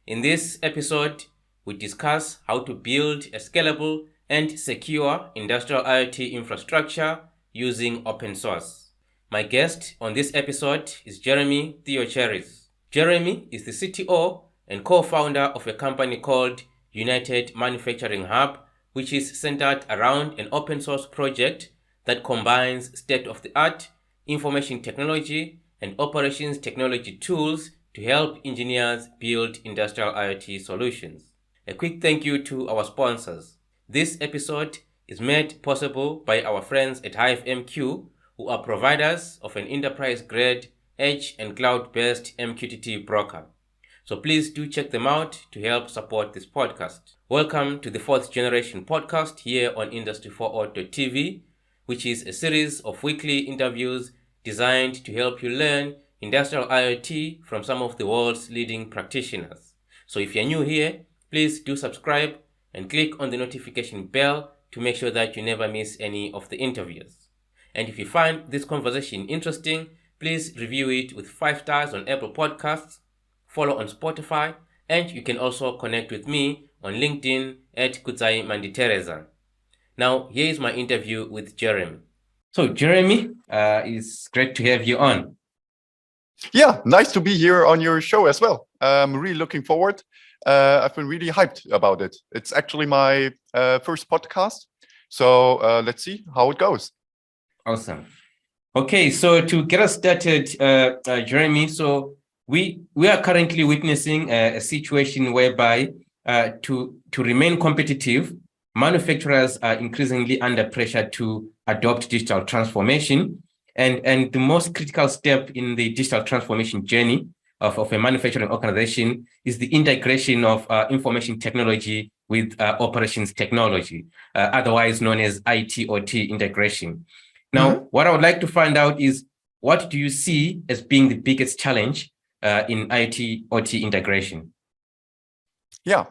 In this episode, we discuss how to build a scalable and secure industrial IoT infrastructure using open source. My guest on this episode is Jeremy Theocharis. Jeremy is the CTO and co-founder of a company called United Manufacturing Hub, which is centered around an open source project that combines state-of-the-art information technology and operations technology tools to help engineers build industrial IoT solutions. A quick thank you to our sponsors. This episode is made possible by our friends at HiveMQ, who are providers of an enterprise-grade edge and cloud-based MQTT broker. So please do check them out to help support this podcast. Welcome to the 4th Generation podcast here on Industry4.tv, which is a series of weekly interviews designed to help you learn industrial IoT from some of the world's leading practitioners. So if you're new here, please do subscribe and click on the notification bell to make sure that you never miss any of the interviews. And if you find this conversation interesting, please review it with 5 stars on Apple Podcasts, follow on Spotify, and you can also connect with me on LinkedIn at Kudzai Manditereza. Now, here is my interview with Jeremy. So, Jeremy, it's great to have you on. Yeah, nice to be here on your show as well. I'm really looking forward. I've been really hyped about it. It's actually my first podcast. So let's see how it goes. Awesome. Okay, so to get us started, Jeremy, so we are currently witnessing a situation whereby to remain competitive, manufacturers are increasingly under pressure to adopt digital transformation. And the most critical step in the digital transformation journey of a manufacturing organization is the integration of information technology with operations technology, otherwise known as IIoT integration. Now, what I would like to find out is, what do you see as being the biggest challenge in IoT integration? Yeah,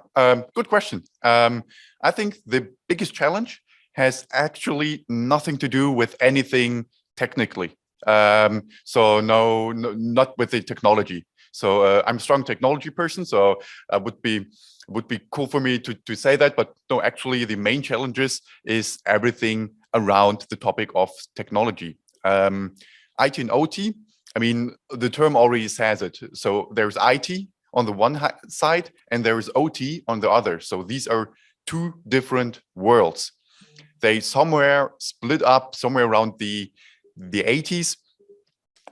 good question. I think the biggest challenge has actually nothing to do with anything technically. So no, not with the technology. So I'm a strong technology person, so it would be cool for me to say that, but no, actually the main challenges is everything around the topic of technology. IT and OT, I mean, the term already says it. So there's IT on the one side and there is OT on the other. So these are two different worlds. They somewhere split up somewhere around the 80s,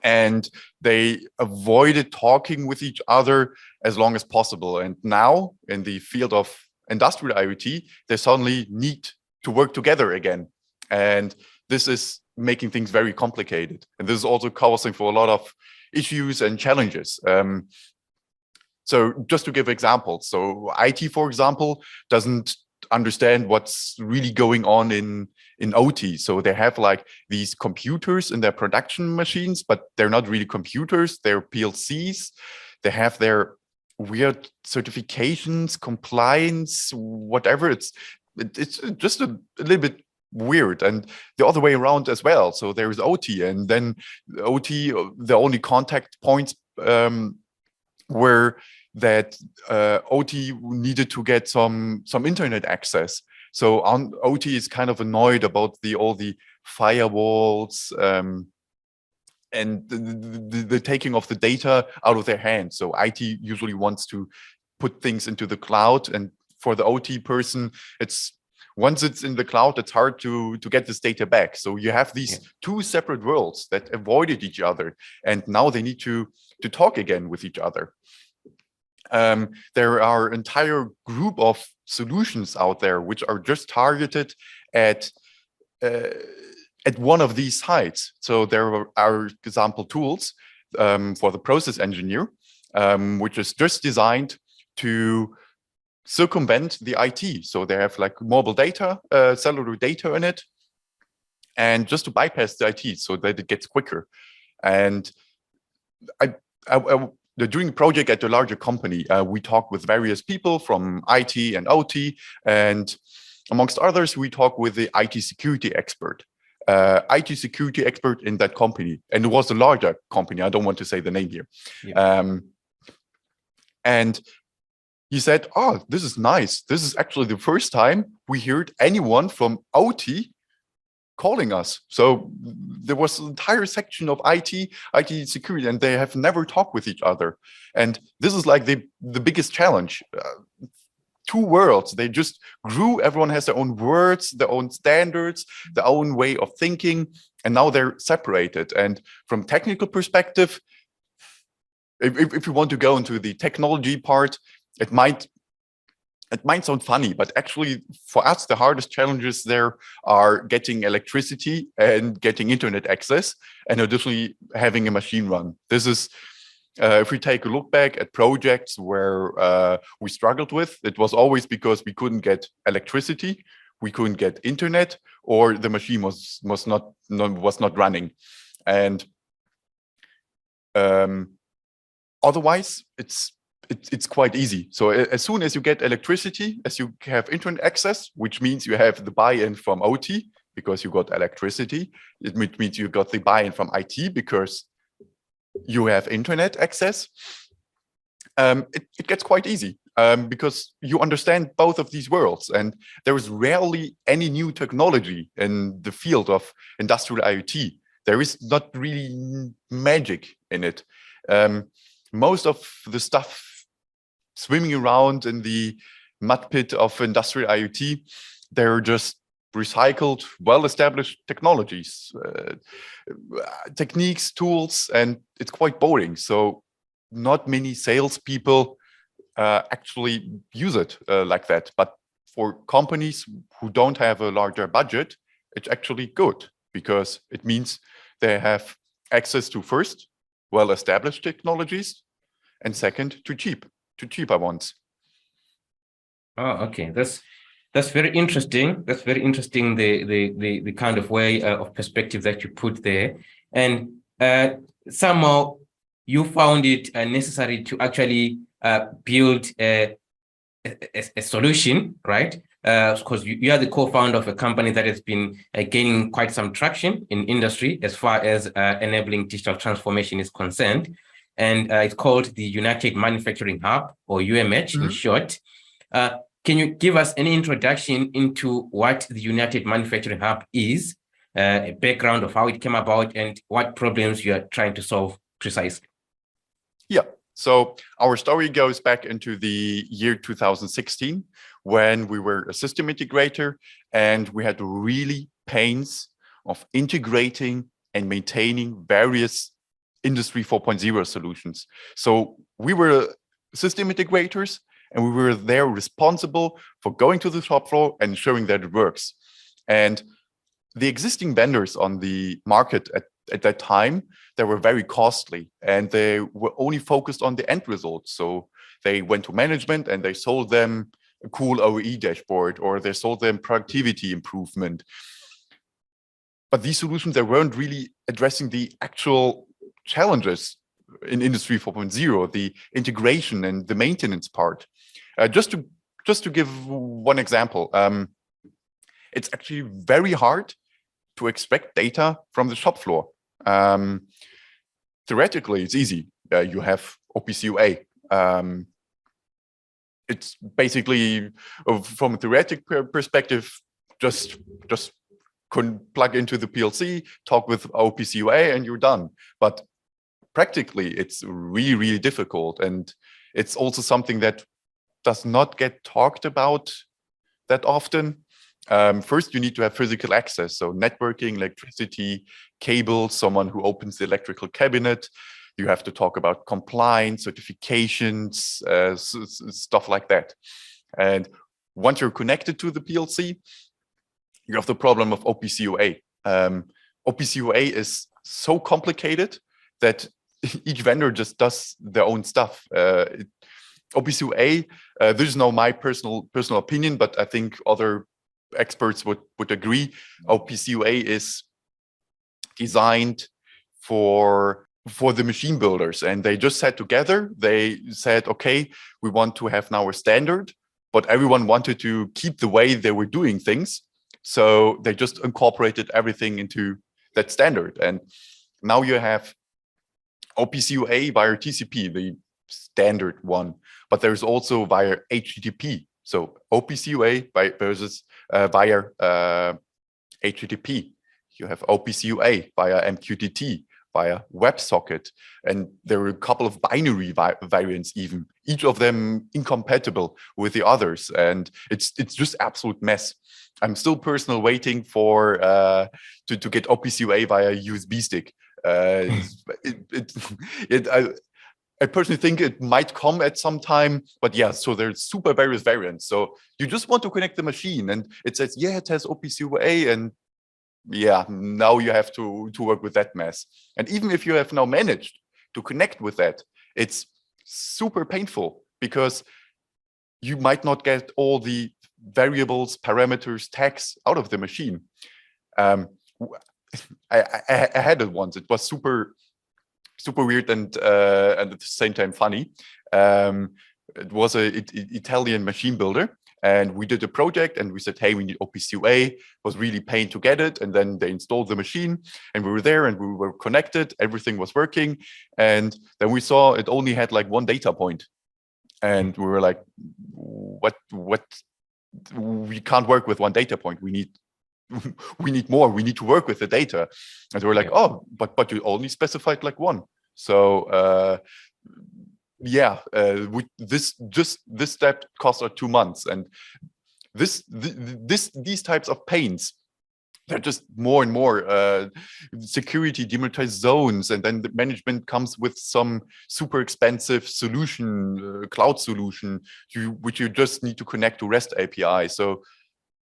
and they avoided talking with each other as long as possible. And now in the field of industrial IoT, they suddenly need to work together again. And this is making things very complicated. And this is also causing for a lot of issues and challenges. So just to give examples, so IT, for example, doesn't understand what's really going on in OT. So they have like these computers in their production machines, but they're not really computers, they're PLCs. They have their weird certifications, compliance, whatever. It's just a little bit weird, and the other way around as well. So there is OT, and then OT, the only contact points were that OT needed to get some internet access. So OT is kind of annoyed about all the firewalls and the taking of the data out of their hands. So IT usually wants to put things into the cloud, and for the OT person, once it's in the cloud, it's hard to get this data back. So you have these two separate worlds that avoided each other, and now they need to talk again with each other. There are entire group of solutions out there which are just targeted at one of these sides. So there are example tools for the process engineer, which is just designed to circumvent the IT. So they have like mobile data, cellular data in it, and just to bypass the IT so that it gets quicker. And during the project at a larger company, we talked with various people from IT and OT, and amongst others, we talked with the IT security expert. IT security expert in that company, and it was a larger company. I don't want to say the name here. Yeah. And he said, "Oh, this is nice. This is actually the first time we heard anyone from OT calling us." So there was an entire section of IT security, and they have never talked with each other. And this is like the biggest challenge. Two worlds, they just grew. Everyone has their own words, their own standards, their own way of thinking, and now they're separated. And from technical perspective, if you want to go into the technology part, it might sound funny, but actually for us, the hardest challenges there are getting electricity and getting internet access, and additionally having a machine run. This is, if we take a look back at projects where we struggled with, it was always because we couldn't get electricity, we couldn't get internet, or the machine was not running. And otherwise, it's quite easy. So as soon as you get electricity, as you have internet access, which means you have the buy-in from OT because you got electricity, it means you got the buy-in from IT because you have internet access, it gets quite easy because you understand both of these worlds. And there is rarely any new technology in the field of industrial IoT. There is not really magic in it. Most of the stuff swimming around in the mud pit of industrial IoT, they're just recycled, well-established technologies, techniques, tools, and it's quite boring. So not many salespeople actually use it like that. But for companies who don't have a larger budget, it's actually good because it means they have access to first, well-established technologies, and second, to cheaper ones. Oh, okay. That's very interesting. That's very interesting. The kind of way of perspective that you put there, and somehow you found it necessary to actually build a solution, right? Because you are the co-founder of a company that has been gaining quite some traction in industry as far as enabling digital transformation is concerned. And it's called the United Manufacturing Hub, or UMH in short. Can you give us any introduction into what the United Manufacturing Hub is, a background of how it came about, and what problems you are trying to solve precisely? Yeah. So our story goes back into the year 2016, when we were a system integrator and we had really pains of integrating and maintaining various Industry 4.0 solutions. So we were system integrators, and we were there responsible for going to the shop floor and ensuring that it works. And the existing vendors on the market at that time, they were very costly, and they were only focused on the end result. So they went to management and they sold them a cool OE dashboard, or they sold them productivity improvement. But these solutions, they weren't really addressing the actual challenges in Industry 4.0, the integration and the maintenance part. Just to give one example, it's actually very hard to extract data from the shop floor. Theoretically, it's easy. You have OPC UA. It's basically, from a theoretical perspective, just plug into the PLC, talk with OPC UA, and you're done. But practically, it's really, really difficult. And it's also something that does not get talked about that often. First, you need to have physical access. So networking, electricity, cables, someone who opens the electrical cabinet. You have to talk about compliance, certifications, stuff like that. And once you're connected to the PLC, you have the problem of OPC UA. OPC UA is so complicated that each vendor just does their own stuff. OPC UA, this is now my personal opinion, but I think other experts would agree. OPC UA is designed for the machine builders, and they just sat together. They said, okay, we want to have now a standard, but everyone wanted to keep the way they were doing things. So they just incorporated everything into that standard. And now you have OPC UA via TCP, the standard one, but there's also via HTTP. So OPC UA versus via HTTP. You have OPC UA via MQTT, via WebSocket, and there are a couple of binary variants even, each of them incompatible with the others, and it's just absolute mess. I'm still personally waiting for to get OPC UA via USB stick. I personally think it might come at some time, but yeah, so there's super various variants. So you just want to connect the machine and it says, yeah, it has OPC UA, and yeah, now you have to work with that mess. And even if you have now managed to connect with that, it's super painful because you might not get all the variables, parameters, tags out of the machine. I had it once. It was super weird and at the same time funny. It was an Italian machine builder, and we did a project and we said, hey, we need OPC UA. It was really pain to get it. And then they installed the machine and we were there and we were connected. Everything was working. And then we saw it only had like one data point. And we were like, what? We can't work with one data point. We need more. We need to work with the data. And they were like, oh, but you only specified like one. So this step cost us 2 months, and these types of pains, they're just more and more security, demonetized zones, and then the management comes with some super expensive solution, cloud solution, which you just need to connect to REST API. So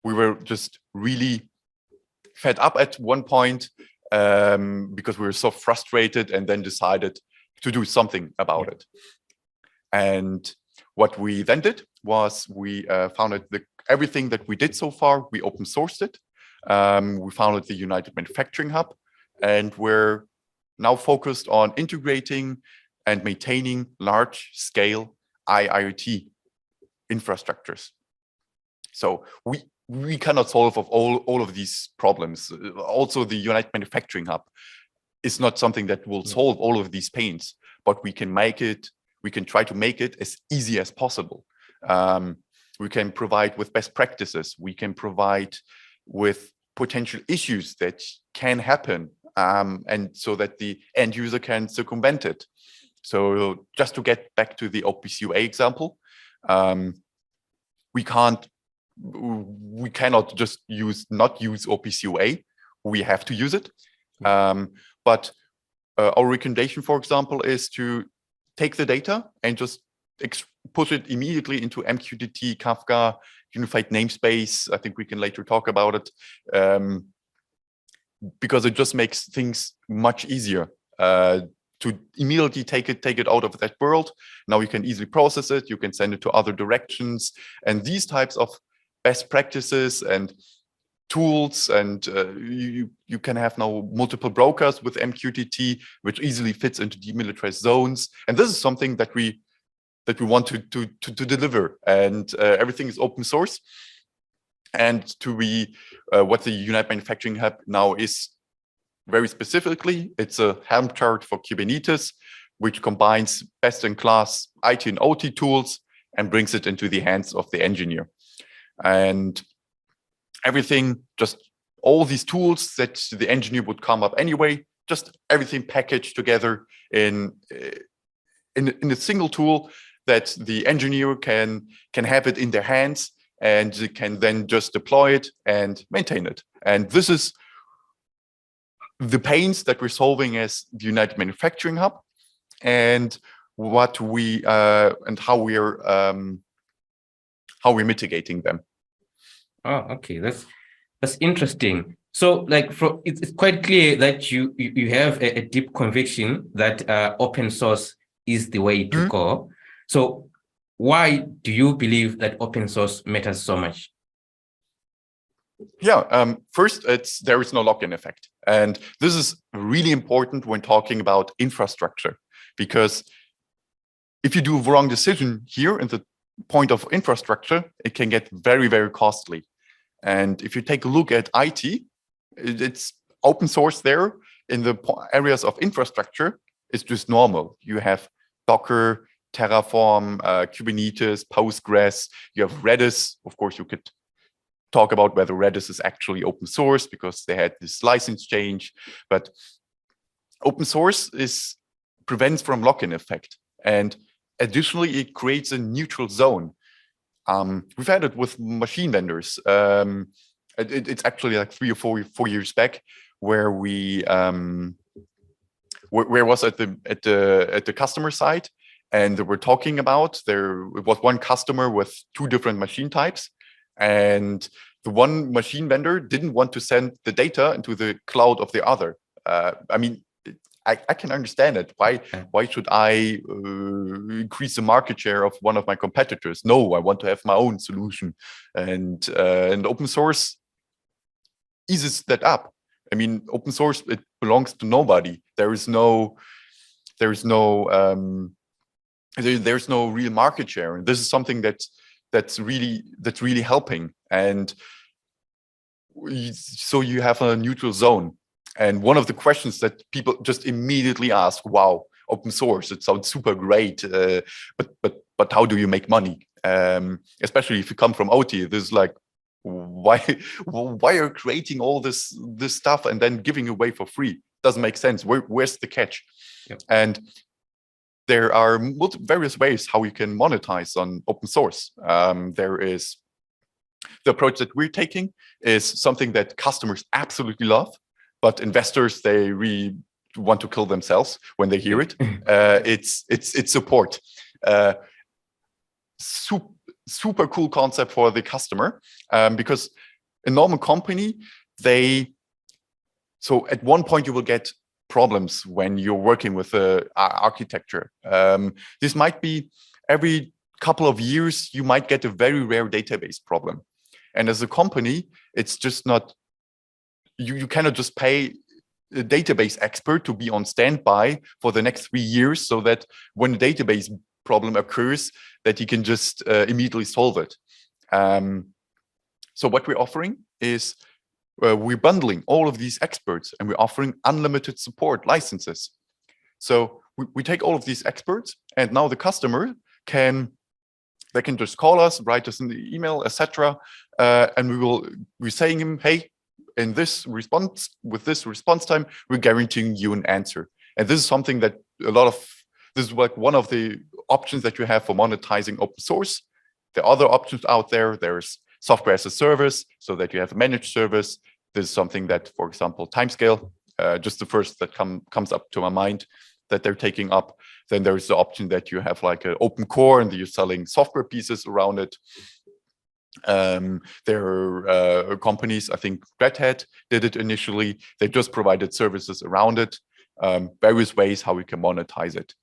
we were just really fed up at one point because we were so frustrated, and then decided to do something about it. And what we then did was we founded everything that we did so far, we open sourced it. We founded the United Manufacturing Hub, and we're now focused on integrating and maintaining large-scale IIoT infrastructures. So we cannot solve all of these problems. Also, the United Manufacturing Hub is not something that will solve all of these pains, but we can try to make it as easy as possible. We can provide with best practices. We can provide with potential issues that can happen, and so that the end user can circumvent it. So just to get back to the OPC UA example, we cannot just not use OPC UA. We have to use it. But our recommendation, for example, is to take the data and just push it immediately into MQTT, Kafka, unified namespace. I think we can later talk about it, because it just makes things much easier to immediately take it out of that world. Now you can easily process it. You can send it to other directions, and these types of best practices and tools, and you can have now multiple brokers with MQTT, which easily fits into demilitarized zones. And this is something that we want to deliver, and everything is open source. And to be what the United Manufacturing Hub now is very specifically, it's a Helm chart for Kubernetes, which combines best-in-class IT and OT tools and brings it into the hands of the engineer. And everything, just all these tools that the engineer would come up anyway, just everything packaged together in a single tool that the engineer can have it in their hands, and they can then just deploy it and maintain it. And this is the pains that we're solving as the United Manufacturing Hub, and what we and how we're mitigating them. Oh, okay, that's interesting. So, like, it's quite clear that you have a deep conviction that open source is the way to go. So, why do you believe that open source matters so much? Yeah, first, there is no lock-in effect. And this is really important when talking about infrastructure, because if you do the wrong decision here in the point of infrastructure, it can get very, very costly. And if you take a look at IT, it's open source there in the areas of infrastructure. It's just normal. You have Docker, Terraform, Kubernetes, Postgres. You have Redis. Of course, you could talk about whether Redis is actually open source because they had this license change. But open source prevents from lock-in effect. And additionally, it creates a neutral zone. We've had it with machine vendors. It's actually like 3 or 4 years back where we where was at the customer side, and we're talking about there was one customer with 2 different machine types, and the one machine vendor didn't want to send the data into the cloud of the other. I mean, I can understand it. Why should I increase the market share of one of my competitors? No, I want to have my own solution, and open source eases that up. I mean, open source, it belongs to nobody. There's no real market share, and this is something that's really helping. And so you have a neutral zone. And one of the questions that people just immediately ask, wow, open source, it sounds super great, but how do you make money? Especially if you come from OT, this is like, why are you creating all this stuff and then giving away for free? Doesn't make sense. Where's the catch? Yep. And there are various ways how you can monetize on open source. There is the approach that we're taking is something that customers absolutely love, but investors, they really want to kill themselves when they hear it. It's support. Super cool concept for the customer, because a normal company, so at one point you will get problems when you're working with architecture. This might be every couple of years, you might get a very rare database problem. And as a company, it's just not, you cannot just pay a database expert to be on standby for the next 3 years so that when a database problem occurs, that you can just immediately solve it. So what we're offering is we're bundling all of these experts and we're offering unlimited support licenses. So we take all of these experts, and now the customer can just call us, write us an email, etc. And we're saying him, hey, in this response, with this response time, we're guaranteeing you an answer. And this is something that this is like one of the options that you have for monetizing open source. There are other options out there. There's software as a service, so that you have a managed service. This is something that, for example, Timescale, just the first that comes up to my mind that they're taking up. Then there's the option that you have like an open core and you're selling software pieces around it. There are companies, I think Red Hat did it initially. They just provided services around it, various ways how we can monetize it.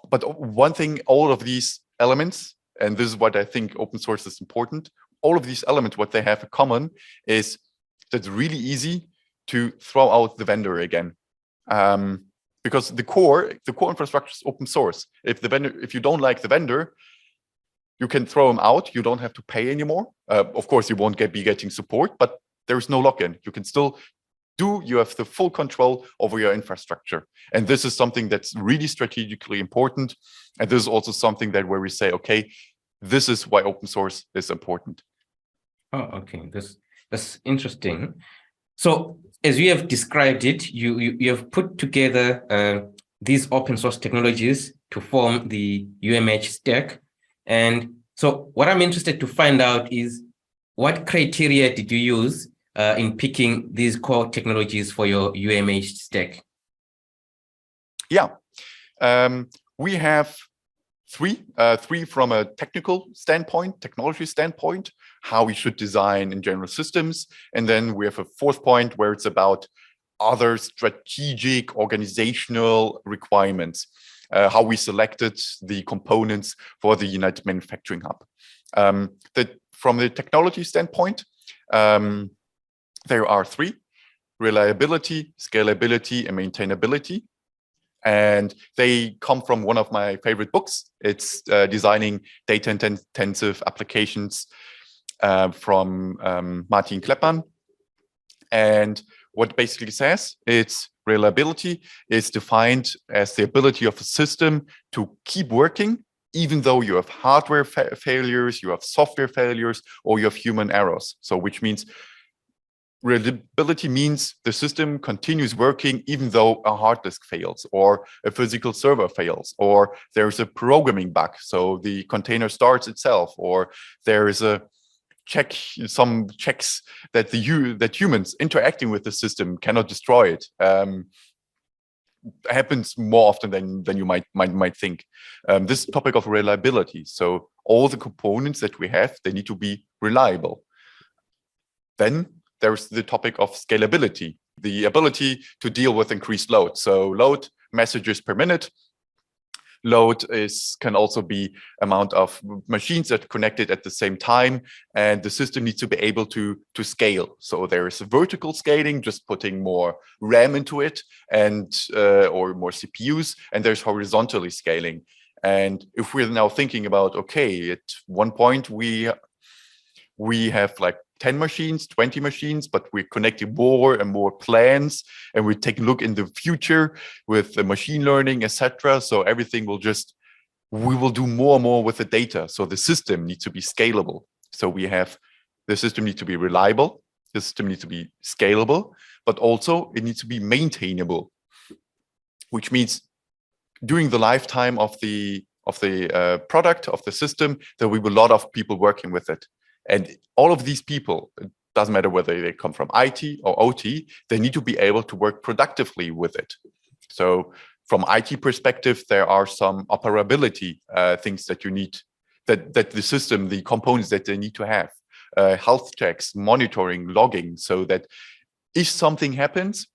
But one thing, all of these elements, and this is what I think open source is important, all of these elements, what they have in common is that it's really easy to throw out the vendor again. Because the core infrastructure is open source. If you don't like the vendor, you can throw them out. You don't have to pay anymore. Of course, you won't be getting support, but there's no lock-in. You can still you have the full control over your infrastructure. And this is something that's really strategically important. And this is also something that where we say, okay, this is why open source is important. Oh, okay. That's interesting. So as you have described it, you have put together these open source technologies to form the UMH stack. And so what I'm interested to find out is, what criteria did you use in picking these core technologies for your UMH stack? Yeah, we have three from a technology standpoint, how we should design in general systems. And then we have a fourth point where it's about other strategic organizational requirements, how we selected the components for the United Manufacturing Hub. From the technology standpoint, there are three: reliability, scalability, and maintainability. And they come from one of my favorite books. It's Designing Data-Intensive Applications from Martin Kleppmann. And what it basically says, it's Reliability is defined as the ability of a system to keep working, even though you have hardware failures, you have software failures, or you have human errors. So which means reliability means the system continues working even though a hard disk fails, or a physical server fails, or there's a programming bug, so the container starts itself, or there is some checks that that humans interacting with the system cannot destroy it. Happens more often than you might think. This topic of reliability. So all the components that we have, they need to be reliable. Then there's the topic of scalability, the ability to deal with increased load. So load messages per minute. Load can also be amount of machines that are connected at the same time, and the system needs to be able to scale. So there is a vertical scaling, just putting more RAM into it, and or more CPUs, and there's horizontally scaling. And if we're now thinking about, okay, at one point we have like 10 machines, 20 machines, but we're connecting more and more plans, and we take a look in the future with the machine learning, etc. So everything we will do more and more with the data. So the system needs to be scalable. So the system needs to be reliable, the system needs to be scalable, but also it needs to be maintainable, which means during the lifetime of the product, of the system, there will be a lot of people working with it. And all of these people, it doesn't matter whether they come from IT or OT, they need to be able to work productively with it. So from IT perspective, there are some operability things that you need, that the system, the components that they need to have, health checks, monitoring, logging, so that if something happens,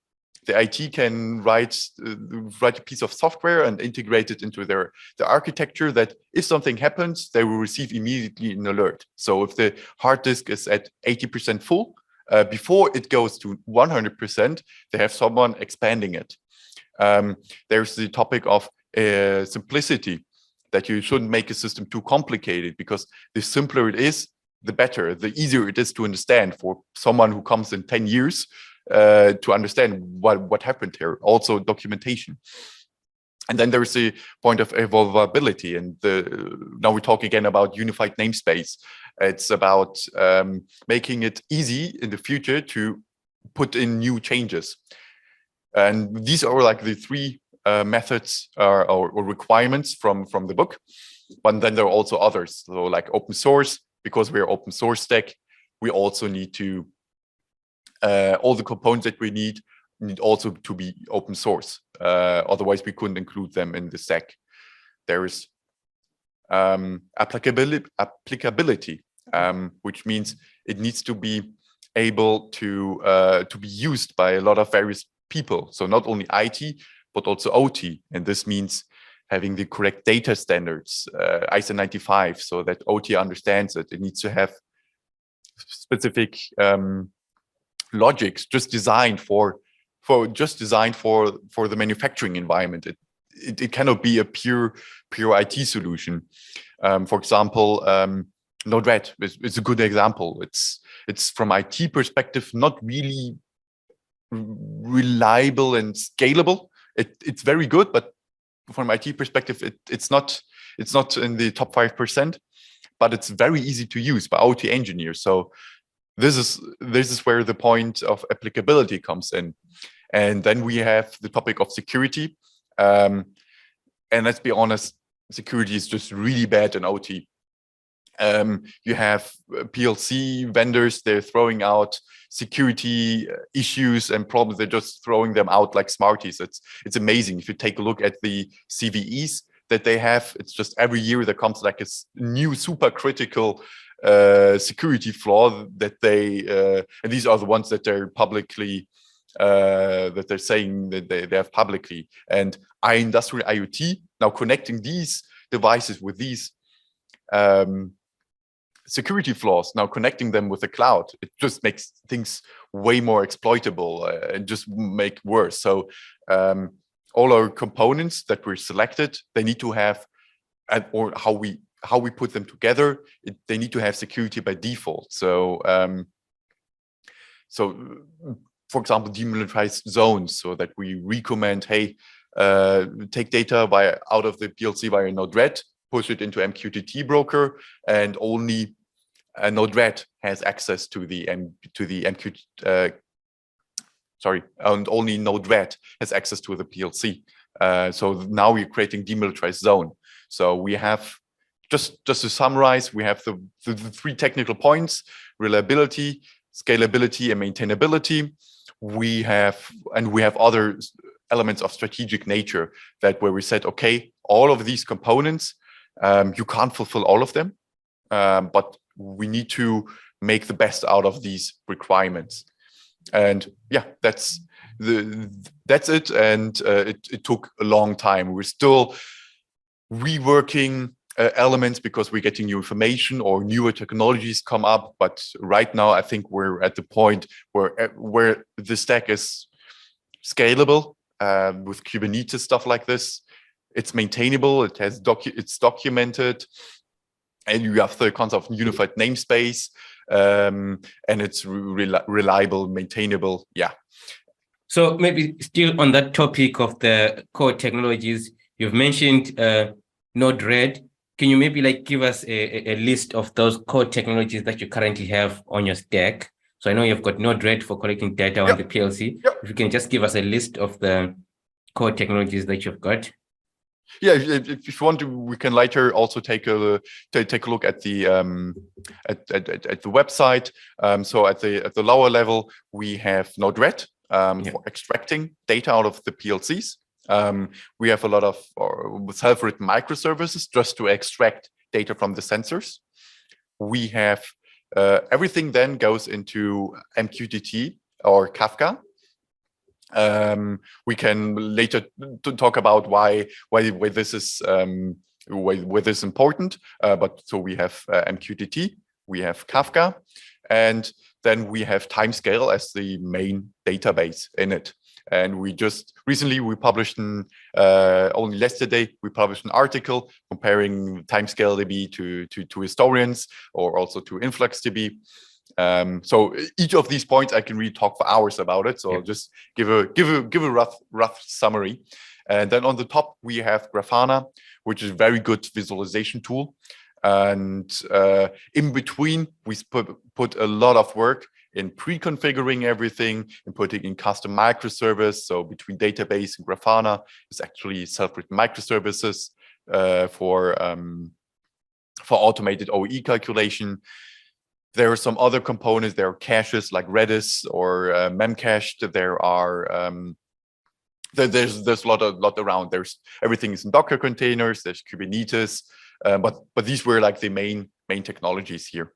the IT can write a piece of software and integrate it into the architecture, that if something happens, they will receive immediately an alert. So if the hard disk is at 80% full, before it goes to 100%, they have someone expanding it. There's the topic of simplicity, that you shouldn't make a system too complicated, because the simpler it is, the better, the easier it is to understand for someone who comes in 10 years to understand what happened here. Also documentation. And then there's the point of evolvability. And now we talk again about unified namespace. It's about making it easy in the future to put in new changes. And these are like the three methods or requirements from the book. But then there are also others. So like open source, because we're open source stack, we also need to, all the components that we need also to be open source. Otherwise, we couldn't include them in the stack. There is applicability, which means it needs to be able to be used by a lot of various people. So not only IT, but also OT. And this means having the correct data standards, ISO 95, so that OT understands it. It needs to have specific logics just designed for the manufacturing environment. It cannot be a pure IT solution. For example, Node-RED is a good example. It's from IT perspective not really reliable and scalable. It's very good, but from IT perspective, it's not in the top 5%. But it's very easy to use by OT engineers. So this is where the point of applicability comes in. And then we have the topic of security. And let's be honest, security is just really bad in OT. You have PLC vendors, they're throwing out security issues and problems. They're just throwing them out like Smarties. It's amazing. If you take a look at the CVEs that they have, it's just every year there comes like a new super critical security flaw that and these are the ones that they're publicly that they're saying that they have publicly. And industrial IoT, now connecting these devices with these security flaws, now connecting them with the cloud, it just makes things way more exploitable and just make worse. So all our components that were selected, they need to have, or how we put them together, they need to have security by default. So for example, demilitarized zones, so that we recommend, hey, take data out of the PLC via Node-RED, push it into MQTT broker, and only Node-RED has access to the and only Node-RED has access to the PLC. So now we're creating demilitarized zone. So we have, just to summarize, we have the three technical points: reliability, scalability, and maintainability. We have other elements of strategic nature where we said, okay, all of these components, you can't fulfill all of them, but we need to make the best out of these requirements. And yeah, that's it. And it took a long time. We're still reworking elements because we're getting new information or newer technologies come up. But right now, I think we're at the point where the stack is scalable with Kubernetes, stuff like this. It's maintainable. It's documented, and you have the concept of unified namespace, and it's reliable, maintainable. Yeah. So maybe still on that topic of the core technologies, you've mentioned Node-RED. Can you maybe give us a list of those core technologies that you currently have on your stack? So I know you've got Node-RED for collecting data on the PLC. If you can just give us a list of the core technologies that you've got. Yeah, if you want to, we can later also take a look at the website. So at the lower level, we have Node-RED for extracting data out of the PLCs. We have a lot of self-written microservices just to extract data from the sensors. We have everything then goes into MQTT or Kafka. We can later talk about why this is important. But so we have MQTT, we have Kafka, and then we have Timescale as the main database in it. And we just recently published only yesterday we published an article comparing Timescale DB to historians or also to InfluxDB. So each of these points I can really talk for hours about it. So I'll just give a rough summary. And then on the top we have Grafana, which is a very good visualization tool. And in between we put a lot of work in pre-configuring everything and putting in custom microservice. So between database and Grafana is actually self-written microservices for automated OEE calculation. There are some other components. There are caches like Redis or Memcached. There are there's a lot around. There's everything is in Docker containers. There's Kubernetes, but these were like the main technologies here.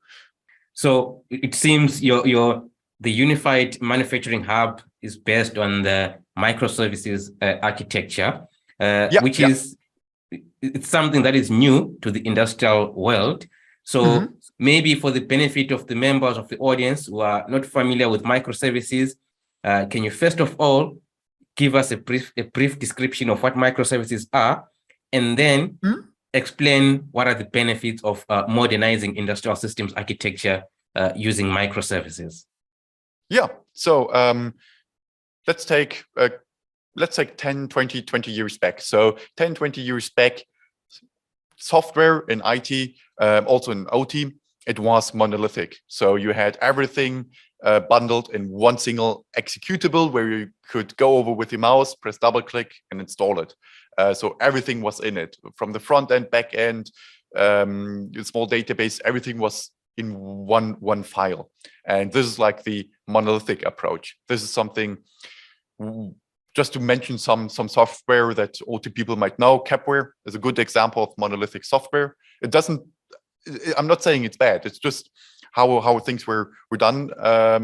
So it seems the unified manufacturing hub is based on the microservices architecture, which is it's something that is new to the industrial world. So maybe for the benefit of the members of the audience who are not familiar with microservices, can you first of all give us a brief description of what microservices are, and then explain what are the benefits of modernizing industrial systems architecture using microservices? Yeah. So let's take 10, 20 years back. So 10, 20 years back, software in IT, also in OT, it was monolithic. So you had everything bundled in one single executable where you could go over with your mouse, press double click and install it. So everything was in it, from the front end, back end, small database, everything was in one file. And this is like the monolithic approach. This is something, just to mention some software that OT people might know. Kepware is a good example of monolithic software. It doesn't, I'm not saying it's bad. It's just how things were done a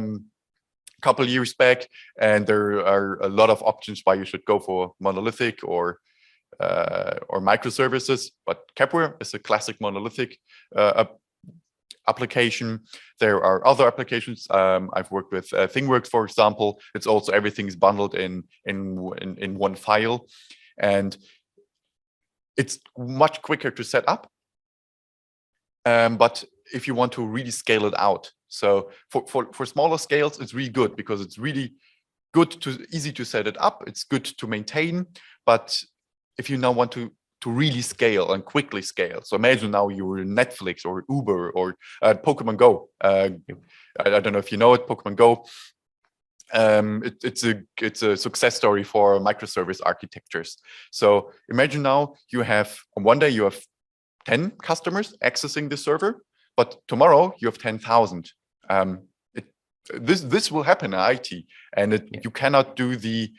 couple of years back. And there are a lot of options why you should go for monolithic or microservices. But Kepware is a classic monolithic application. There are other applications. I've worked with ThingWorks, for example. It's also everything is bundled in one file, and it's much quicker to set up. But if you want to really scale it out, so for smaller scales, it's really good because it's really easy to set it up. It's good to maintain. But if you now want to really scale and quickly scale, so imagine now you're in Netflix or Uber or Pokemon Go. I don't know if you know it, Pokemon Go. It's a success story for microservice architectures. So imagine now on one day you have 10 customers accessing the server, but tomorrow you have 10,000. This will happen in IT, and you cannot do the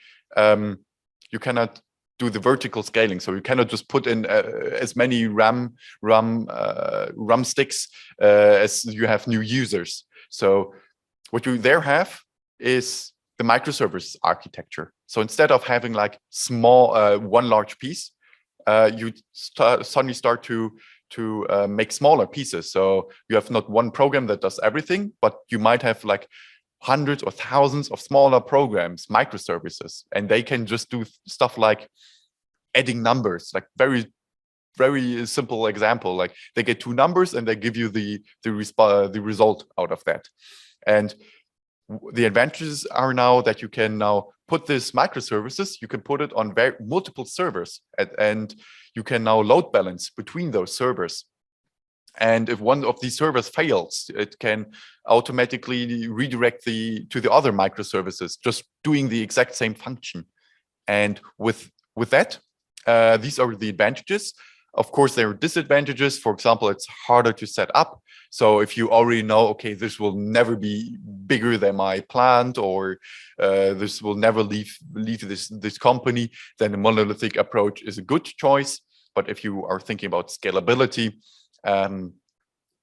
vertical scaling. So you cannot just put in as many RAM sticks as you have new users. So what you there have is the microservices architecture. So instead of having like small one large piece, you suddenly start to make smaller pieces. So you have not one program that does everything, but you might have like hundreds or thousands of smaller programs, microservices, and they can just do stuff like adding numbers, like very simple example. Like they get two numbers and they give you the result out of that. And the advantages are now that you can now put this microservices, you can put it on multiple servers, and you can now load balance between those servers. And if one of these servers fails, it can automatically redirect to the other microservices, just doing the exact same function. And with that, these are the advantages. Of course, there are disadvantages. For example, it's harder to set up. So if you already know, okay, this will never be bigger than my plant, or this will never leave this company, then the monolithic approach is a good choice. But if you are thinking about scalability, then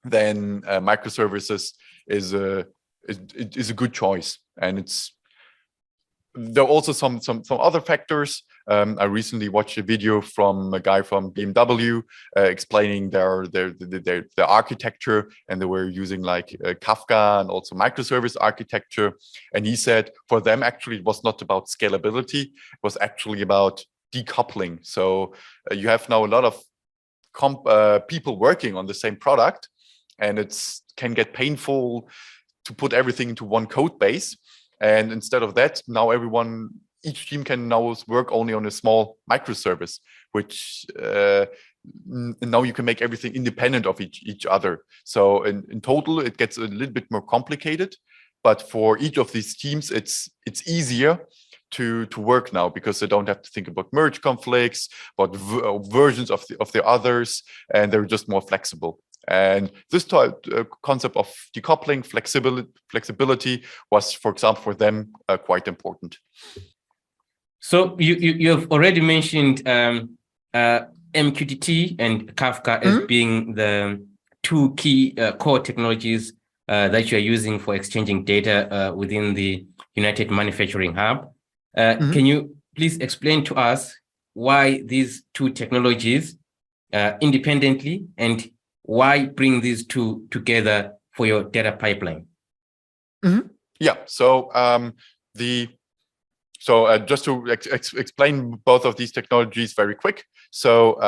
microservices is a good choice. And there are also some other factors. I recently watched a video from a guy from BMW explaining their architecture, and they were using like Kafka and also microservice architecture. And he said for them, actually, it was not about scalability. It was actually about decoupling. So you have now a lot of people working on the same product, and it can get painful to put everything into one code base. And instead of that, now each team can now work only on a small microservice, which now you can make everything independent of each other. So in total, it gets a little bit more complicated. But for each of these teams, it's easier to work now, because they don't have to think about merge conflicts, about versions of the others, and they're just more flexible. And this concept of decoupling, flexibility was, for example, for them quite important. So you have already mentioned MQTT and Kafka as being the two key core technologies that you are using for exchanging data within the United Manufacturing Hub. Can you please explain to us why these two technologies independently, and why bring these two together for your data pipeline? Yeah. So just to explain both of these technologies very quick. So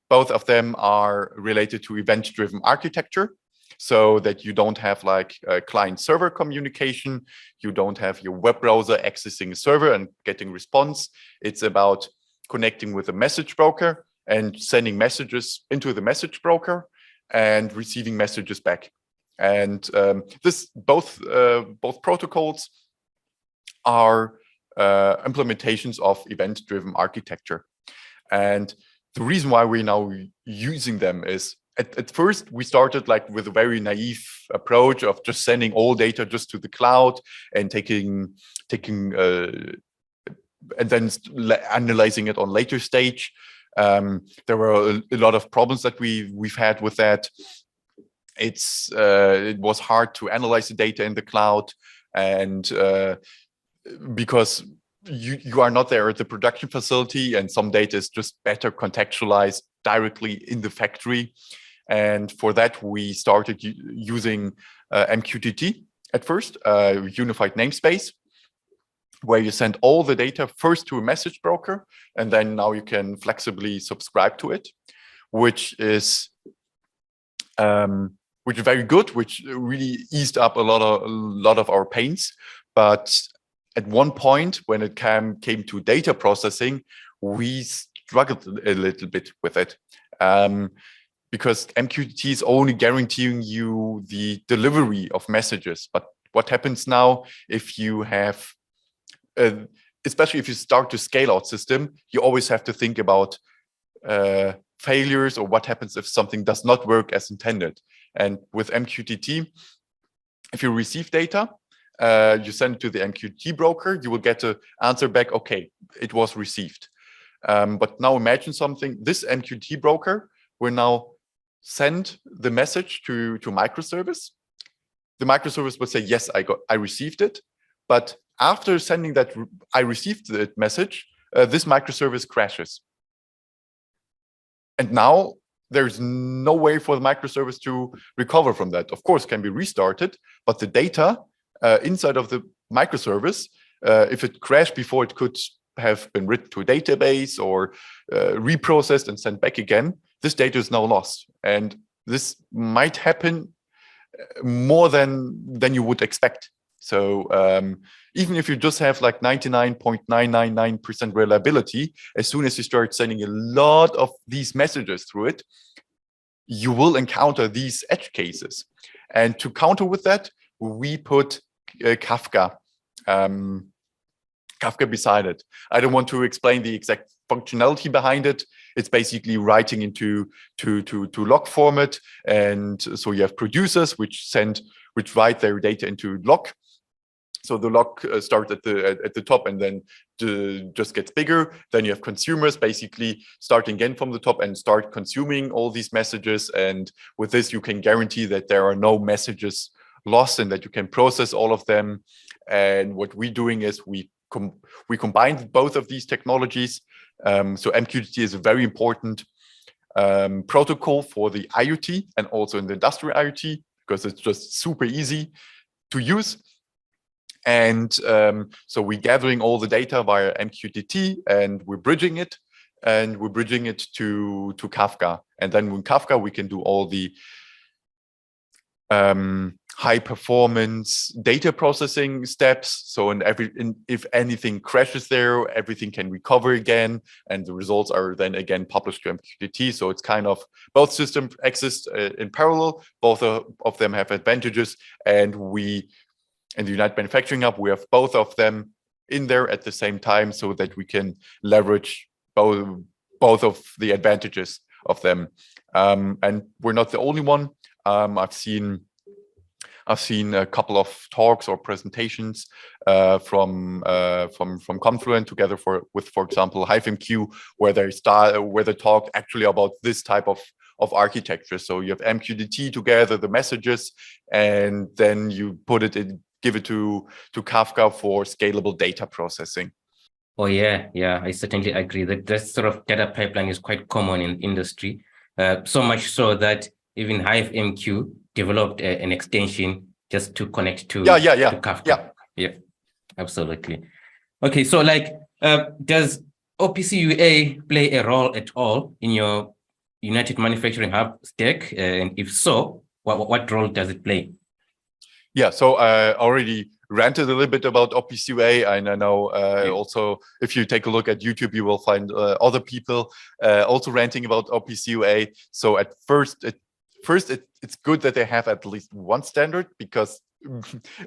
both of them are related to event-driven architecture, so that you don't have like client-server communication. You don't have your web browser accessing a server and getting response. It's about connecting with a message broker and sending messages into the message broker and receiving messages back. And both protocols are implementations of event-driven architecture. And the reason why we're now using them is, at first we started like with a very naive approach of just sending all data just to the cloud and taking and then analyzing it on later stage. There were a lot of problems that we've had with that. It was hard to analyze the data in the cloud, and because you are not there at the production facility, and some data is just better contextualized directly in the factory. And for that, we started using MQTT at first, unified namespace, where you send all the data first to a message broker, and then now you can flexibly subscribe to it, which is very good, which really eased up a lot of our pains. But at one point when it came to data processing, we struggled a little bit with it. Because MQTT is only guaranteeing you the delivery of messages. But what happens now if you have, especially if you start to scale out system, you always have to think about failures or what happens if something does not work as intended. And with MQTT, if you receive data, you send it to the MQTT broker, you will get an answer back, okay, it was received. But now imagine something, this MQTT broker will now send the message to microservice. The microservice will say, yes, I received it. But after sending that, I received the message, this microservice crashes. And now there's no way for the microservice to recover from that. Of course, it can be restarted, but the data inside of the microservice, if it crashed before it could have been written to a database or reprocessed and sent back again, this data is now lost. And this might happen more than you would expect. So even if you just have like 99.999% reliability, as soon as you start sending a lot of these messages through it, you will encounter these edge cases. And to counter with that, we put Kafka beside it. I don't want to explain the exact functionality behind it. It's basically writing into log format, and so you have producers which write their data into log. So the log starts at the top and then just gets bigger. Then you have consumers basically starting again from the top and start consuming all these messages. And with this, you can guarantee that there are no messages lost and that you can process all of them. And what we're doing is we combine both of these technologies. So MQTT is a very important protocol for the IoT and also in the industrial IoT, because it's just super easy to use. And so we're gathering all the data via MQTT and we're bridging it, to Kafka. And then with Kafka, we can do all the high performance data processing steps. So if anything crashes there, everything can recover again, and the results are then again published to MQTT. So it's kind of both systems exist in parallel. Both of them have advantages, and in the United Manufacturing Hub, we have both of them in there at the same time, so that we can leverage both of the advantages of them. And we're not the only one. I've seen a couple of talks or presentations from Confluent together with, for example, HiveMQ, where they talk actually about this type of architecture. So you have MQTT to gather the messages, and then you give it to Kafka for scalable data processing. Oh yeah, I certainly agree that this sort of data pipeline is quite common in industry. So much so that even HiveMQ developed an extension just to connect to Kafka. Yeah, absolutely. Okay, so does OPC UA play a role at all in your United Manufacturing Hub stack? And if so, what role does it play? Yeah, so I already ranted a little bit about OPC UA, and I know also if you take a look at YouTube, you will find other people also ranting about OPC UA. So at first, it's good that they have at least one standard, because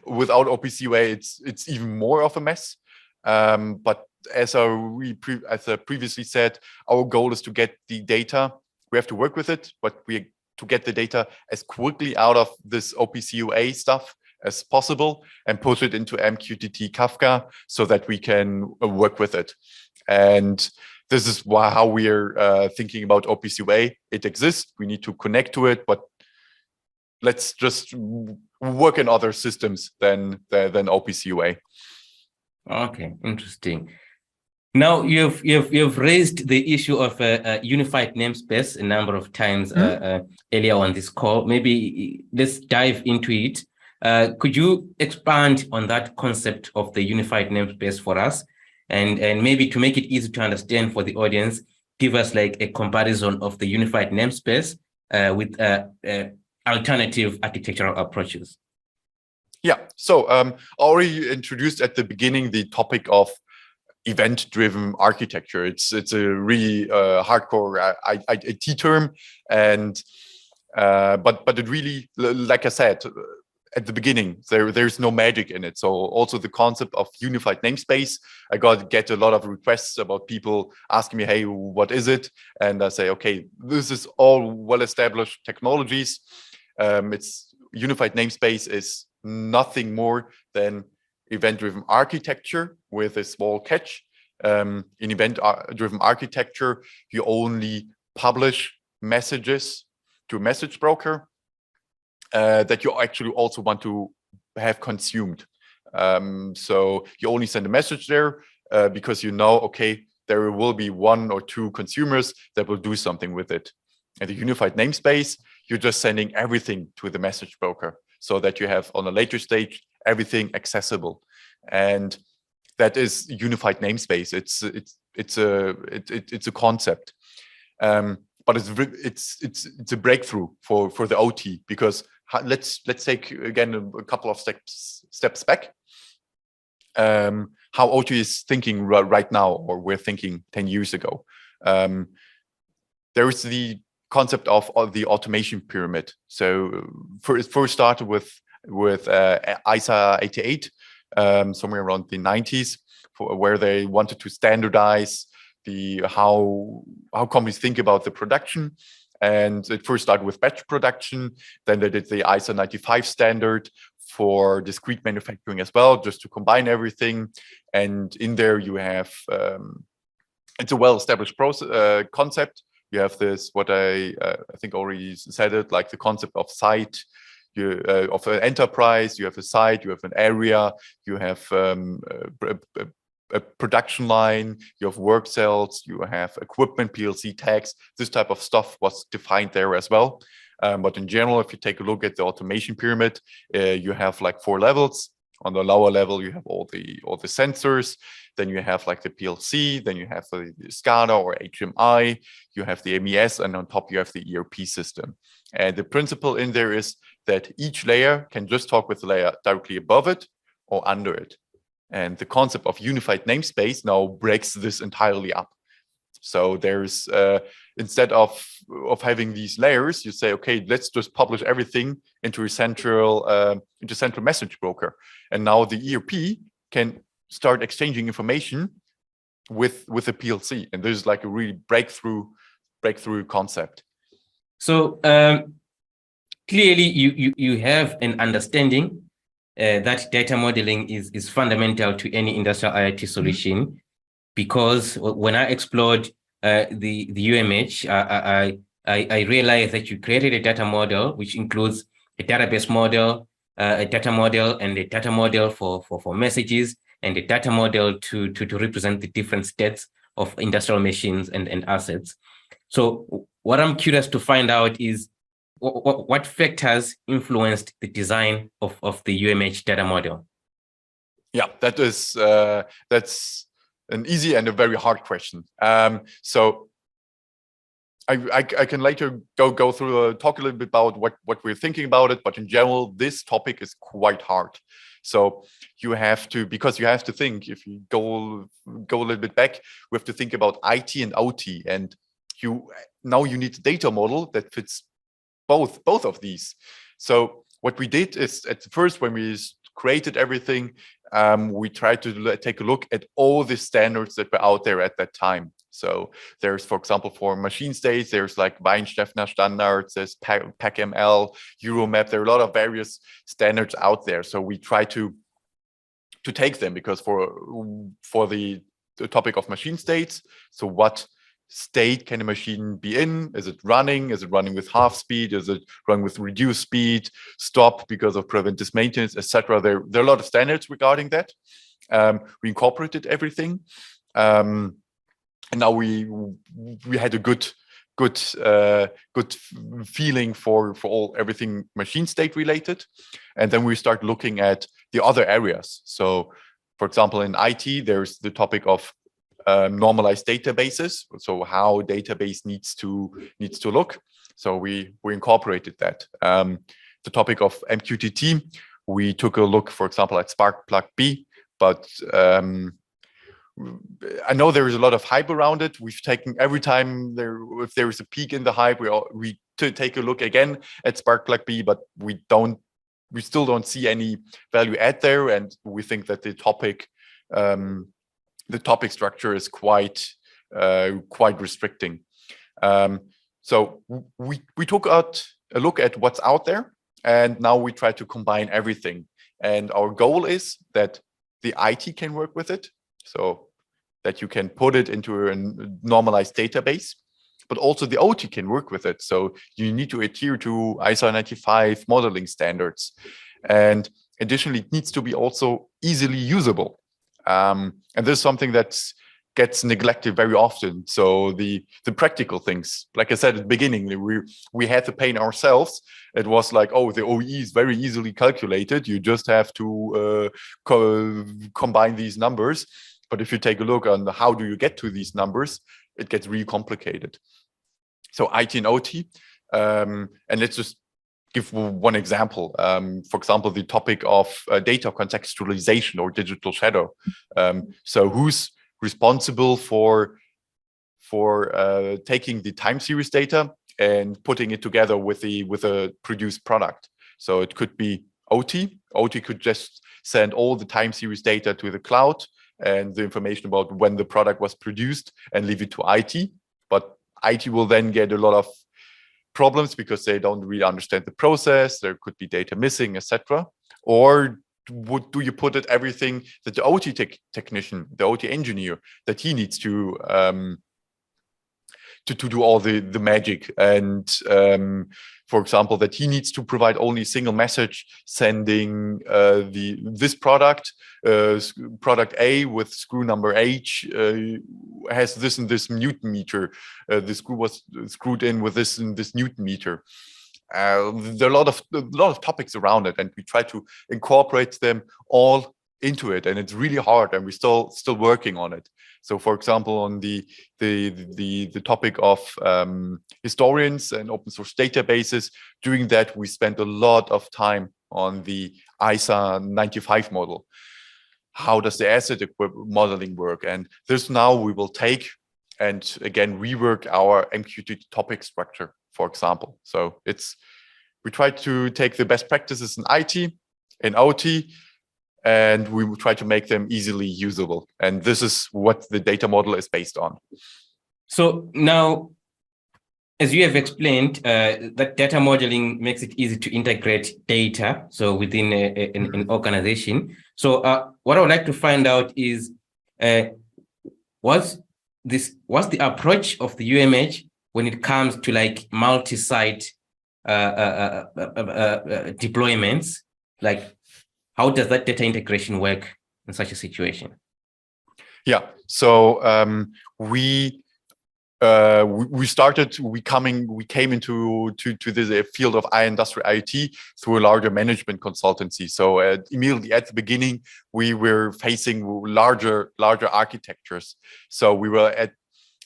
without OPC UA, it's even more of a mess. But as I previously said, our goal is to get the data. We have to work with it, but to get the data as quickly out of this OPC UA stuff as possible and put it into MQTT Kafka so that we can work with it. And this is how we are thinking about OPC UA. It exists. We need to connect to it, but let's just work in other systems than OPC UA. Okay, interesting. Now you've raised the issue of a unified namespace a number of times earlier on this call. Maybe let's dive into it. Could you expand on that concept of the unified namespace for us, and maybe to make it easy to understand for the audience, give us like a comparison of the unified namespace with alternative architectural approaches? Yeah, so already introduced at the beginning the topic of event-driven architecture. It's a really hardcore IT term, and but it really, like I said at the beginning, there's no magic in it. So also the concept of unified namespace, I get a lot of requests about people asking me, hey, what is it? And I say, okay, this is all well-established technologies. It's unified namespace is nothing more than event-driven architecture with a small catch. In event-driven architecture, you only publish messages to a message broker that you actually also want to have consumed. So you only send a message there because you know, okay, there will be one or two consumers that will do something with it. And the unified namespace, you're just sending everything to the message broker so that you have on a later stage everything accessible. And that is unified namespace. It's a concept. But it's a breakthrough for the OT, because let's take again a couple of steps back. How OT is thinking right now, or we're thinking 10 years ago. There is the concept of the automation pyramid. So it first started with ISA 88, somewhere around the 90s, where they wanted to standardize how companies think about the production. And it first started with batch production. Then they did the ISO 95 standard for discrete manufacturing as well, just to combine everything. And in there you have, it's a well-established concept. You have this, what I think already said it, like the concept of site, of an enterprise. You have a site, you have an area, you have a production line, you have work cells, you have equipment, PLC tags. This type of stuff was defined there as well. But in general, if you take a look at the automation pyramid, you have like 4 levels. On the lower level, you have all the sensors. Then you have like the PLC. Then you have the SCADA or HMI. You have the MES, and on top you have the ERP system. And the principle in there is that each layer can just talk with the layer directly above it or under it. And the concept of unified namespace now breaks this entirely up. So there's instead of having these layers, you say, okay, let's just publish everything into a central message broker, and now the ERP can start exchanging information with the PLC, and this is like a really breakthrough concept. So clearly, you have an understanding that data modeling is fundamental to any industrial IoT solution, because when I explored the UMH, I realized that you created a data model which includes a database model, a data model, and a data model for messages, and a data model to represent the different states of industrial machines and assets. So what I'm curious to find out is what factors influenced the design of the UMH data model? Yeah, that's an easy and a very hard question. So I can later go through talk a little bit about what we're thinking about it, but in general, this topic is quite hard. So you have to think, if you go a little bit back, we have to think about IT and OT, and now you need a data model that fits both of these. So what we did is, at first, when we created everything, we tried to take a look at all the standards that were out there at that time. So there's, for example, for machine states, there's like Weinstefner standards, there's PACML, Euromap. There are a lot of various standards out there. So we try to take them, because for the topic of machine states, so what state can a machine be in? Is it running? Is it running with half speed? Is it running with reduced speed? Stop because of preventive maintenance, etc. There are a lot of standards regarding that. We incorporated everything, and now we had a good feeling for everything machine state related, and then we start looking at the other areas. So, for example, in IT, there's the topic of normalized databases, so how a database needs to look. So we incorporated that. The topic of MQTT, we took a look, for example, at Spark-Plug-B, but I know there is a lot of hype around it. We've taken every time if there is a peak in the hype, we take a look again at Spark-Plug-B, but we still don't see any value add there, and we think that the topic structure is quite restricting. So we took out a look at what's out there, and now we try to combine everything. And our goal is that the IT can work with it, so that you can put it into a normalized database, but also the OT can work with it. So you need to adhere to ISO 95 modeling standards. And additionally, it needs to be also easily usable. And this is something that gets neglected very often. So the practical things, like I said at the beginning, we had the pain ourselves. It was like, oh, the OE is very easily calculated. You just have to combine these numbers. But if you take a look on how do you get to these numbers, it gets really complicated. So IT and OT, and let's just give one example. For example, the topic of data contextualization or digital shadow. So who's responsible for taking the time series data and putting it together with a produced product? So it could be OT. OT could just send all the time series data to the cloud and the information about when the product was produced and leave it to IT. But IT will then get a lot of problems because they don't really understand the process. There could be data missing, etc. Or do you put it everything that the OT technician, the OT engineer, that he needs to do all the magic, and for example, that he needs to provide only a single message sending this product A with screw number H has this and this Newton meter. The screw was screwed in with this and this Newton meter. There are a lot of topics around it, and we try to incorporate them all into it, and it's really hard, and we're still working on it. So, for example, on the topic of historians and open source databases, doing that, we spent a lot of time on the ISA 95 model. How does the asset modeling work? And this now we will take and again rework our MQTT topic structure, for example. So we try to take the best practices in IT, in OT, and we will try to make them easily usable. And this is what the data model is based on. So now, as you have explained, that data modeling makes it easy to integrate data, so within an organization. So what I would like to find out is, what's the approach of the UMH when it comes to like multi-site deployments? Like, how does that data integration work in such a situation? Yeah, so we came into this field of industrial IoT through a larger management consultancy. So immediately at the beginning, we were facing larger architectures. So we were at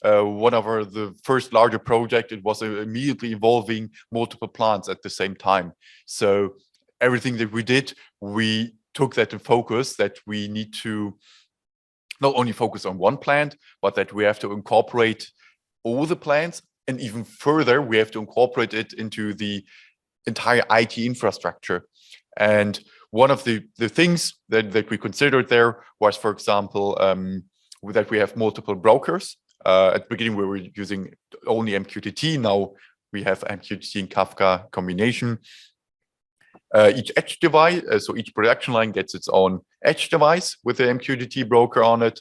one of the first larger project. It was immediately involving multiple plants at the same time. So everything that we did, we took that in focus, that we need to not only focus on one plant, but that we have to incorporate all the plants, and even further, we have to incorporate it into the entire IT infrastructure. And one of the things that we considered there was, for example, that we have multiple brokers. At the beginning, we were using only MQTT. Now we have MQTT and Kafka combination. Each edge device, so each production line gets its own edge device with the MQTT broker on it.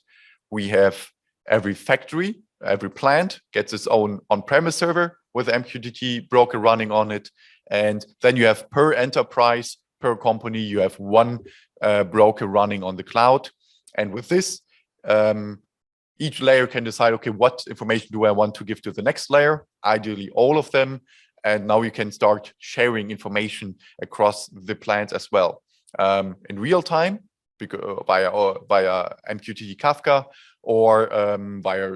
We have every factory, every plant gets its own on-premise server with the MQTT broker running on it. And then you have per enterprise, per company, you have one broker running on the cloud. And with this, each layer can decide, okay, what information do I want to give to the next layer? Ideally, all of them. And now you can start sharing information across the plants as well in real time, via MQTT Kafka, or via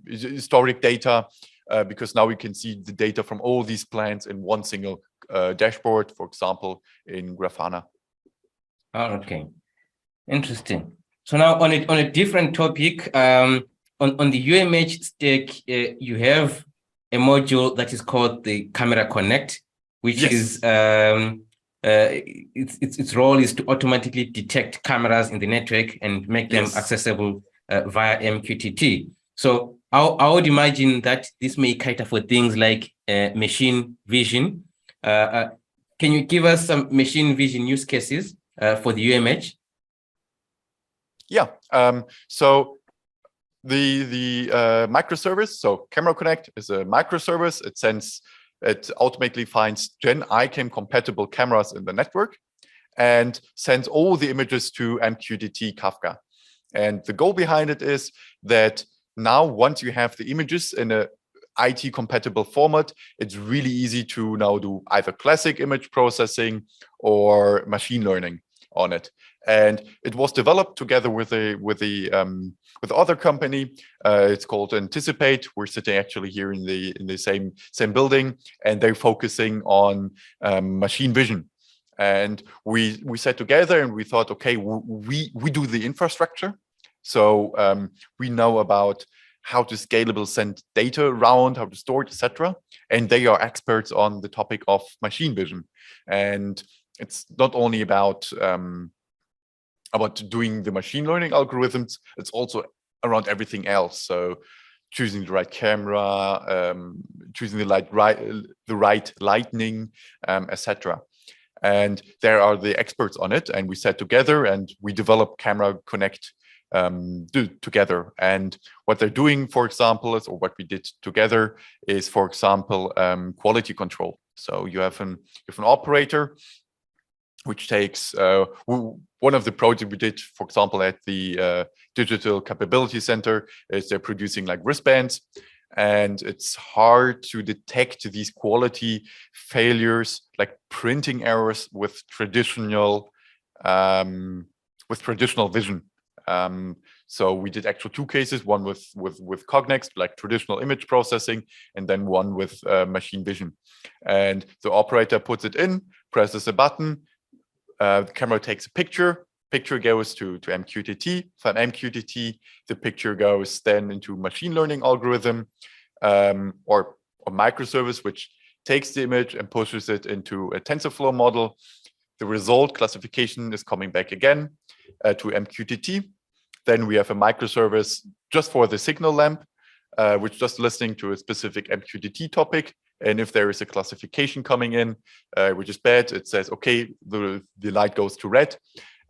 historic data, because now we can see the data from all these plants in one single dashboard, for example, in Grafana. Oh, okay. Interesting. So now on a different topic, on the UMH stack, you have a module that is called the Camera Connect, which Yes. is its role is to automatically detect cameras in the network and make them accessible via MQTT. So I would imagine that this may cater for things like machine vision. Can you give us some machine vision use cases for the UMH? Yeah. So the microservice, so Camera Connect is a microservice. It automatically finds Gen ICAM compatible cameras in the network and sends all the images to MQTT Kafka. And the goal behind it is that now, once you have the images in a IT compatible format, it's really easy to now do either classic image processing or machine learning on it. And it was developed together with other company. It's called Anticipate. We're sitting actually here in the same building, and they're focusing on machine vision. And we sat together and we thought, okay, we do the infrastructure. So we know about how to scalable send data around, how to store it, etc. And they are experts on the topic of machine vision. And it's not only about doing the machine learning algorithms, it's also around everything else. So choosing the right camera, choosing the right lighting, etc. And there are the experts on it, and we sat together and we developed Camera Connect together. And what they're doing, for example, or what we did together is, for example, quality control. So you have an operator which takes one of the projects we did, for example, at the Digital Capability Center, is they're producing like wristbands. And it's hard to detect these quality failures, like printing errors, with traditional vision. So we did actually two cases, one with Cognex, like traditional image processing, and then one with machine vision. And the operator puts it in, presses a button, the camera takes a picture goes to MQTT. From MQTT, the picture goes then into machine learning algorithm or microservice, which takes the image and pushes it into a TensorFlow model. The result classification is coming back again to MQTT. Then we have a microservice just for the signal lamp, which just listening to a specific MQTT topic. And if there is a classification coming in, which is bad, it says, okay, the light goes to red.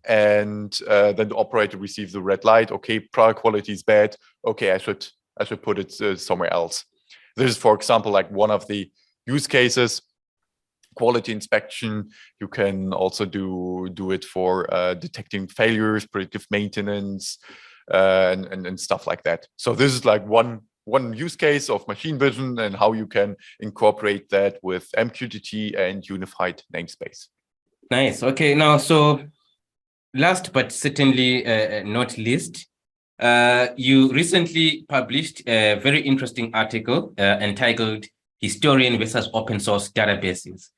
And then the operator receives the red light. Okay, product quality is bad. Okay, I should put it somewhere else. This is, for example, like one of the use cases. Quality inspection. You can also do it for detecting failures, predictive maintenance, and stuff like that. So this is like one use case of machine vision and how you can incorporate that with MQTT and unified namespace. Nice. Okay. Now, so last but certainly not least, you recently published a very interesting article entitled "Historian versus Open Source Databases."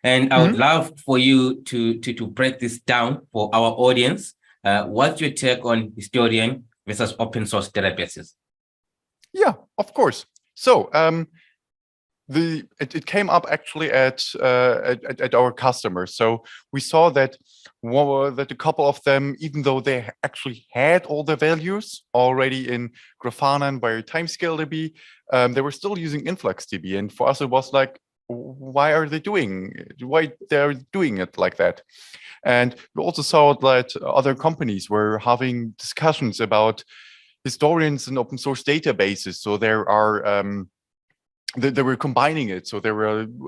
And I would love for you to break this down for our audience. What's your take on historian versus open source databases? Yeah, of course. So it came up actually at our customers. So we saw that a couple of them, even though they actually had all the values already in Grafana and by TimescaleDB, they were still using InfluxDB. And for us, it was like, why they're doing it like that? And we also saw that other companies were having discussions about historians and open source databases. So there are they were combining it. So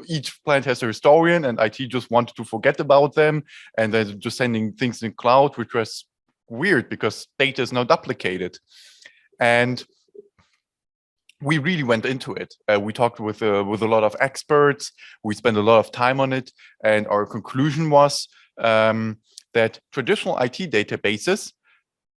each plant has a historian, and IT just wanted to forget about them, and they're just sending things in cloud, which was weird because data is now duplicated. And we really went into it. We talked with a lot of experts. We spent a lot of time on it, and our conclusion was that traditional IT databases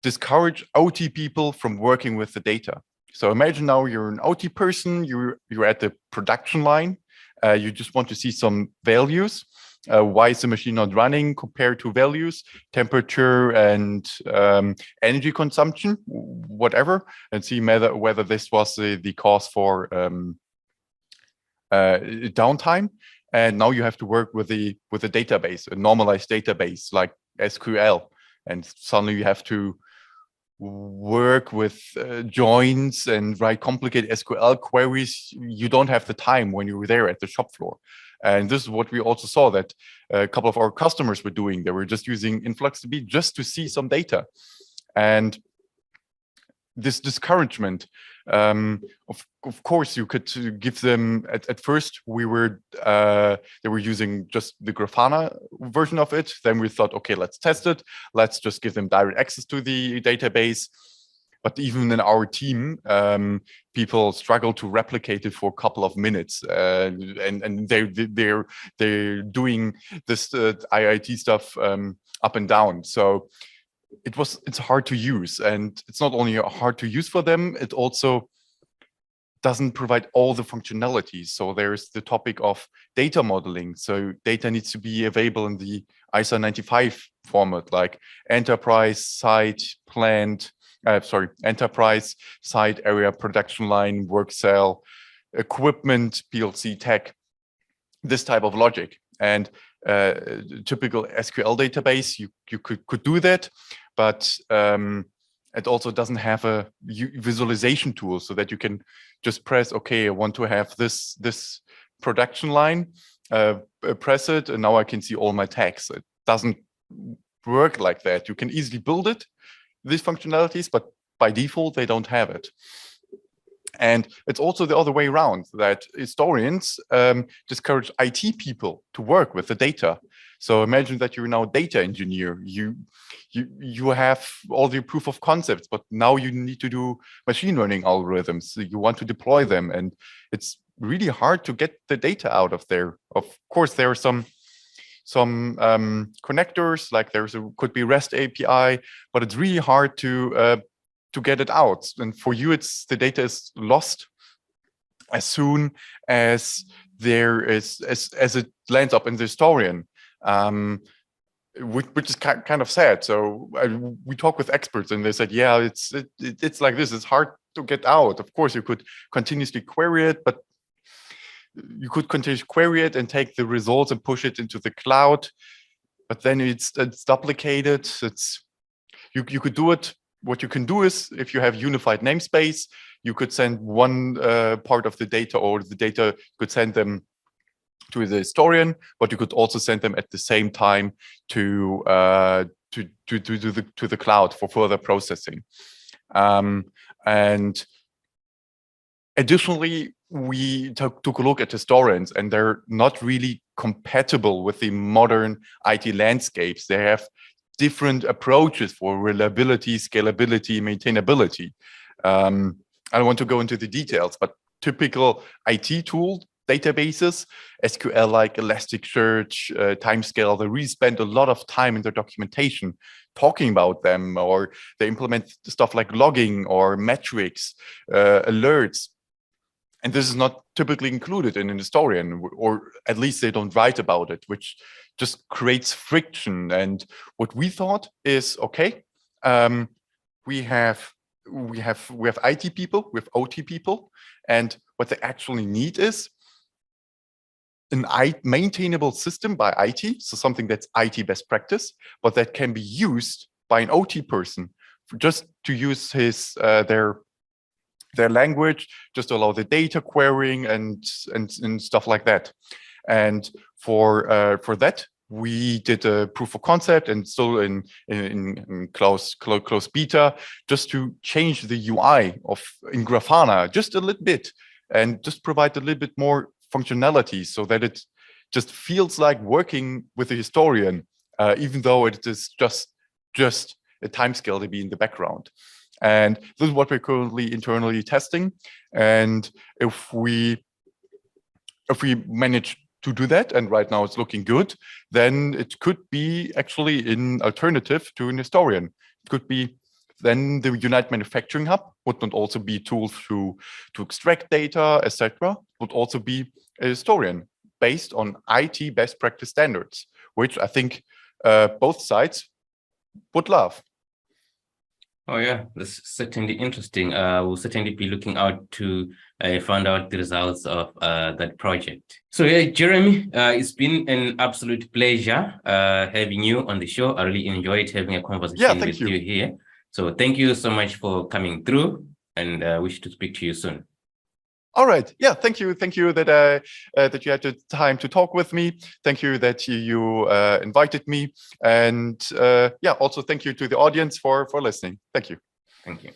discourage OT people from working with the data. So imagine now you're an OT person. You're at the production line. You just want to see some values, why is the machine not running compared to values, temperature and energy consumption, whatever, and see whether this was the cause for downtime. And now you have to work with a database, a normalized database like SQL, and suddenly you have to work with joins and write complicated SQL queries. You don't have the time when you were there at the shop floor. And this is what we also saw that a couple of our customers were doing. They were just using InfluxDB just to see some data. And this discouragement, of course, you could give them, at first they were using just the Grafana version of it. Then we thought, okay, let's test it. Let's just give them direct access to the database. But even in our team, people struggle to replicate it for a couple of minutes, and they're doing this IIoT stuff up and down. So it's hard to use, and it's not only hard to use for them, it also doesn't provide all the functionalities. So there's the topic of data modeling. So data needs to be available in the ISO 95 format, like enterprise site plant. Enterprise site area, production line, work cell, equipment, PLC tech, this type of logic. And typical SQL database, you could do that, but it also doesn't have a visualization tool so that you can just press, okay, I want to have this production line, press it, and now I can see all my tags. It doesn't work like that. You can easily build it, these functionalities, but by default, they don't have it. And it's also the other way around, that historians discourage IT people to work with the data. So imagine that you're now a data engineer. You have all the proof of concepts, but now you need to do machine learning algorithms. You want to deploy them, and it's really hard to get the data out of there. Of course, there are some connectors, like could be REST API, but it's really hard to get it out. And for you, the data is lost as soon as as it lands up in the historian, which is kind of sad. So we talk with experts, and they said, yeah, it's like this. It's hard to get out. Of course, you could continuously query it, but you could continue to query it and take the results and push it into the cloud, but then it's duplicated. You could do it. What you can do is, if you have unified namespace, you could send one part of the data, or the data could send them to the historian, but you could also send them at the same time to the cloud for further processing. And additionally, we took a look at historians, and they're not really compatible with the modern IT landscapes. They have different approaches for reliability, scalability, maintainability. I don't want to go into the details, but typical IT tool databases, SQL like Elasticsearch, Timescale, they really spend a lot of time in their documentation talking about them, or they implement stuff like logging or metrics, alerts. And this is not typically included in an historian, or at least they don't write about it, which just creates friction. And what we thought is, okay, we have IT people, we have OT people, and what they actually need is an maintainable system by IT, so something that's IT best practice, but that can be used by an OT person just to use their language, just to allow the data querying and stuff like that. And for that, we did a proof of concept, and still in close beta, just to change the UI in Grafana just a little bit, and just provide a little bit more functionality, so that it just feels like working with a historian, even though it is just a timescale to be in the background. And this is what we're currently internally testing. And if we manage to do that, and right now it's looking good, then it could be actually an alternative to an historian. It could be then the Unite Manufacturing Hub would not also be tools to extract data, etc. Would also be a historian. based on IT best practice standards, which I think both sides would love. Oh yeah, that's certainly interesting. We'll certainly be looking out to find out the results of that project. So yeah, Jeremy, it's been an absolute pleasure having you on the show. I really enjoyed having a conversation with you here. So thank you so much for coming through, and wish to speak to you soon. All right. Yeah. Thank you. Thank you that that you had the time to talk with me. Thank you that you invited me, and yeah. Also, thank you to the audience for listening. Thank you. Thank you.